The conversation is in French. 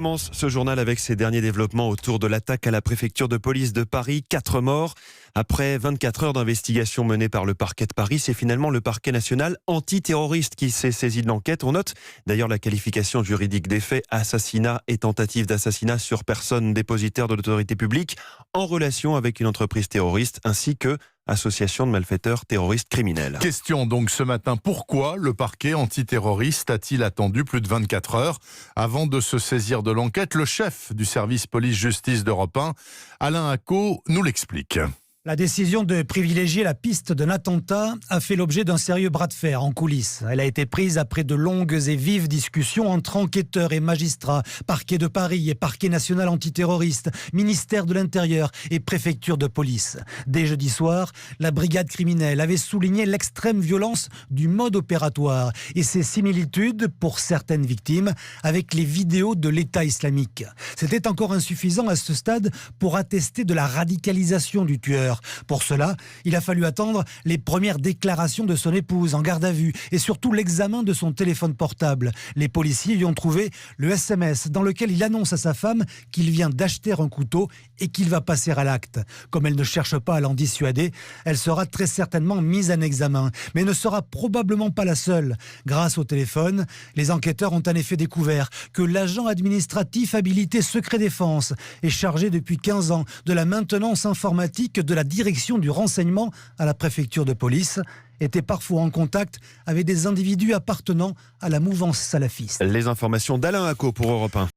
On commence ce journal avec ces derniers développements autour de l'attaque à la préfecture de police de Paris. 4 morts. Après 24 heures d'investigation menée par le parquet de Paris, c'est finalement le parquet national antiterroriste qui s'est saisi de l'enquête. On note d'ailleurs la qualification juridique des faits, assassinat et tentative d'assassinat sur personne dépositaire de l'autorité publique en relation avec une entreprise terroriste ainsi que association de malfaiteurs terroristes criminels. Question donc ce matin, pourquoi le parquet antiterroriste a-t-il attendu plus de 24 heures avant de se saisir de l'enquête? Le chef du service police-justice d'Europe 1, Alain Acco, nous l'explique. La décision de privilégier la piste d'un attentat a fait l'objet d'un sérieux bras de fer en coulisses. Elle a été prise après de longues et vives discussions entre enquêteurs et magistrats, parquet de Paris et parquet national antiterroriste, ministère de l'Intérieur et préfecture de police. Dès jeudi soir, la brigade criminelle avait souligné l'extrême violence du mode opératoire et ses similitudes, pour certaines victimes, avec les vidéos de l'État islamique. C'était encore insuffisant à ce stade pour attester de la radicalisation du tueur. Pour cela, il a fallu attendre les premières déclarations de son épouse en garde à vue et surtout l'examen de son téléphone portable. Les policiers y ont trouvé le SMS dans lequel il annonce à sa femme qu'il vient d'acheter un couteau et qu'il va passer à l'acte. Comme elle ne cherche pas à l'en dissuader, elle sera très certainement mise en examen, mais ne sera probablement pas la seule. Grâce au téléphone, les enquêteurs ont en effet découvert que l'agent administratif habilité secret défense est chargé depuis 15 ans de la maintenance informatique de la direction du renseignement à la préfecture de police, était parfois en contact avec des individus appartenant à la mouvance salafiste. Les informations d'Alain Acco pour Europe 1.